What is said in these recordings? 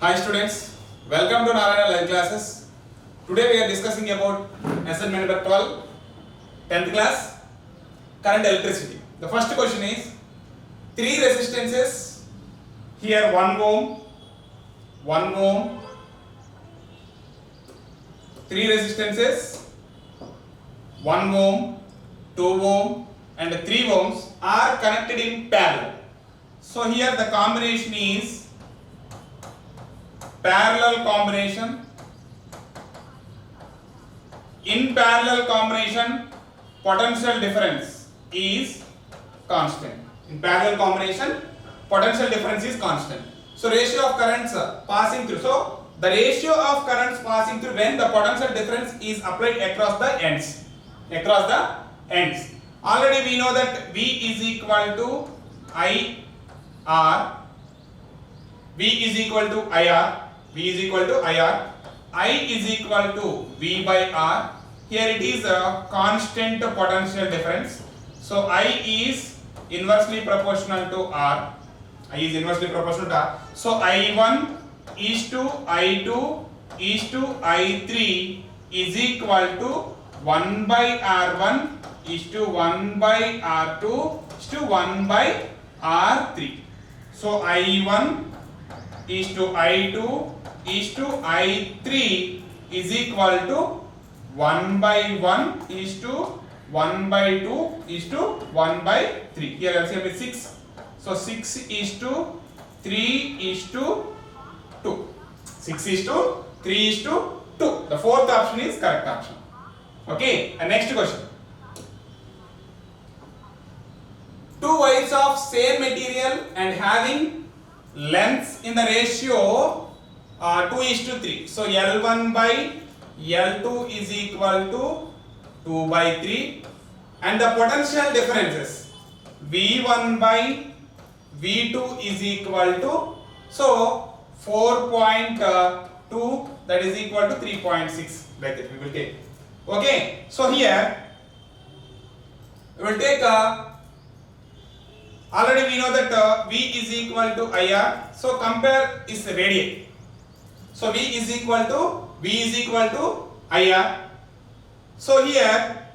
Hi students, welcome to Narayana Live Classes. Today we are discussing about assignment number 12, 10th class, current electricity. The first question is, three resistances, here 1 ohm, 3 resistances, 1 ohm, 2 ohm and 3 ohms are connected in parallel. So here the combination is parallel combination. In parallel combination, potential difference is constant. In parallel combination, potential difference is constant. So ratio of currents passing through. So the ratio of currents passing through when the potential difference is applied across the ends. Across the ends. Already we know that V is equal to IR. V is equal to IR. V is equal to IR. I is equal to V by R. Here it is a constant potential difference. So I is inversely proportional to R. I is inversely proportional to R. So I1 is to I2 is to I3 is equal to 1 by R1 is to 1 by R2 is to 1 by R3. So I1 is to I2 is to I3 is equal to 1 by 1 is to 1 by 2 is to 1 by 3. Here LCM is 6. So 6 is to 3 is to 2. 6 is to 3 is to 2. The fourth option is correct option. Okay, and next question. Two wires of same material and having lengths in the ratio 2 is to 3. So L1 by L2 is equal to 2 by 3 and the potential differences V1 by V2 is equal to, so 4.2 that is equal to 3.6, like that we will take. Okay, so here we will take already we know that V is equal to IR, so compare is radian. So V is equal to IR. So here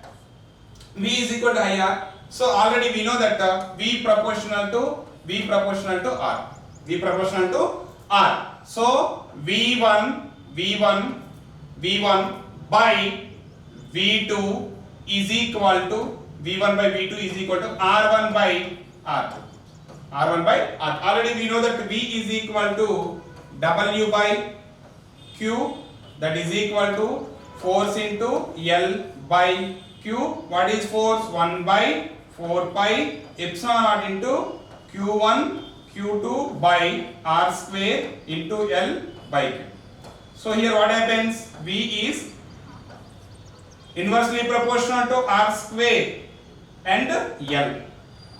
V is equal to IR. So already we know that V proportional to R. V proportional to R. So V1 by V2 is equal to R1 by R2. R1 by R. Already we know that V is equal to W by Q, that is equal to force into L by Q. What is force? 1 by 4 pi epsilon naught into Q1 Q2 by R square into L by Q. So here what happens? V is inversely proportional to R square and L.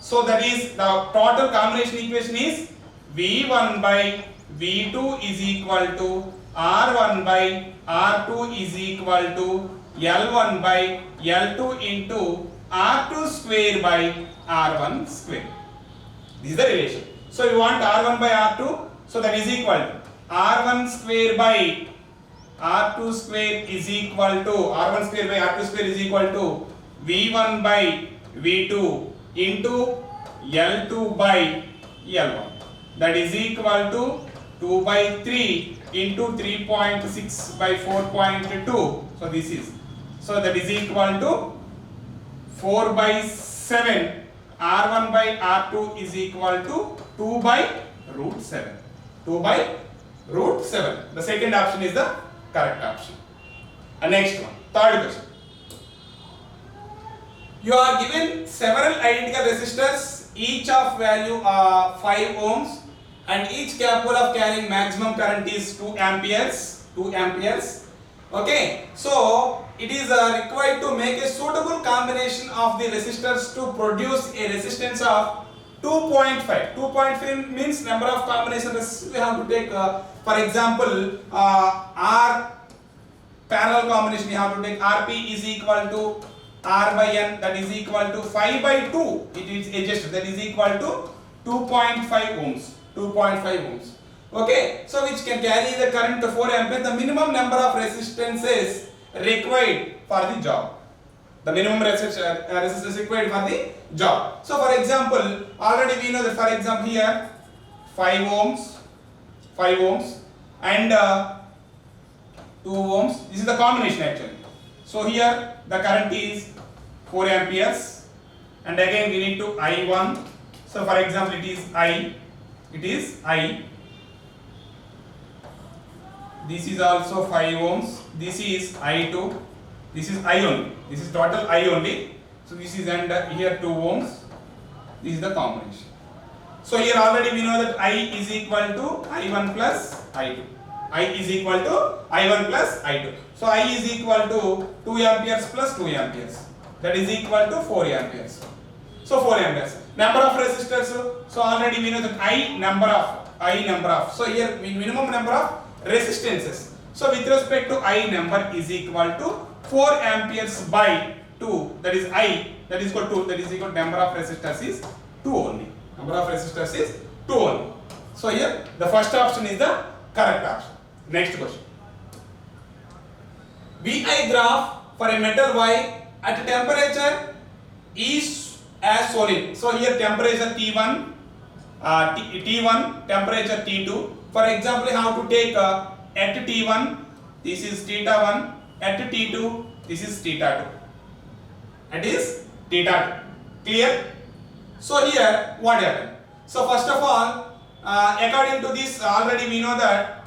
So that is the total combination equation is V1 by V2 is equal to R1 by R2 is equal to L1 by L2 into R2 square by R1 square. This is the relation. So you want R1 by R2, so that is equal to R1 square by R2 square is equal to R1 square by R2 square is equal to V1 by V2 into L2 by L1. That is equal to 2 by 3 into 3.6 by 4.2. So this is, so that is equal to 4 by 7. R1 by R2 is equal to 2 by root 7. 2 by root 7. The second option is the correct option. And next one, third question. You are given several identical resistors, each of value 5 ohms. And each capable of carrying maximum current is 2 amperes. Okay, so it is required to make a suitable combination of the resistors to produce a resistance of 2.5. 2.5 means number of combinations we have to take. For example, R parallel combination we have to take RP is equal to R by N, that is equal to 5 by 2. It is adjusted, that is equal to 2.5 ohms. 2.5 ohms. Okay, so which can carry the current to 4 ampere, the minimum number of resistances required for the job. The minimum resistance required for the job. So for example, already we know that for example here 5 ohms and 2 ohms. This is the combination actually. So here the current is 4 amperes and again we need to I1. So for example it is I. This is also 5 ohms. This is I2. This is I only. This is total I only. So this is and here 2 ohms. This is the combination. So here already we know that I is equal to I1 plus I2. I is equal to I1 plus I2. So I is equal to 2 amperes plus 2 amperes. That is equal to 4 amperes. So 4 amperes. Number of resistors. So already we know that I number of. So here minimum number of resistances. So with respect to I number is equal to 4 amperes by 2. That is I. That is equal to that is equal to number of resistors is 2 only. Number of resistors is 2 only. So here the first option is the correct option. Next question. VI graph for a metal Y at temperature is as solid. So here temperature T1, T1, temperature T2. For example, how to take at T1, this is theta 1, at T2, this is theta 2. That is theta 2. Clear? So here what happened? So first of all, according to this already we know that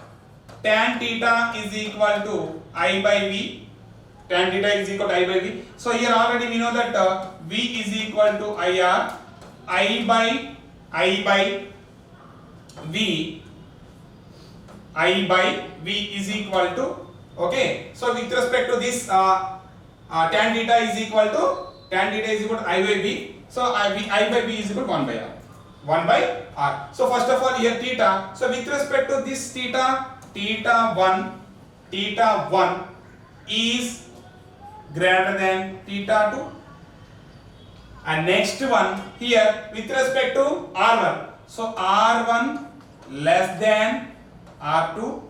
tan theta is equal to I by V. Tan theta is equal to I by V. So here already we know that V is equal to IR. I by V is equal to, okay. So with respect to this tan theta is equal to I by V. So I by V is equal to 1 by R. 1 by R. So first of all here theta. So with respect to this theta 1 is greater than theta 2. And next one here with respect to R1. So R1 less than R2.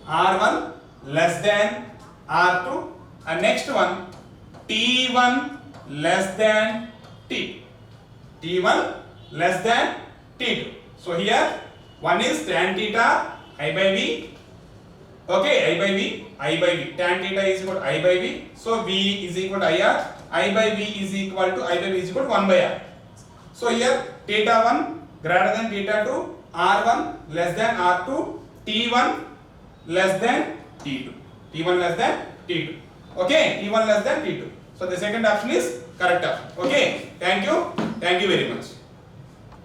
R1 less than R2. And next one T1 less than T2. T1 less than T2. So here one is tan theta I by V. Okay, I by V. Tan theta is equal to I by V. So V is equal to IR. I by V is equal to 1 by R. So here theta 1 greater than theta 2. R1 less than R2. T1 less than T2. T1 less than T2. Okay, T1 less than T2. So the second option is correct option. Okay, thank you very much.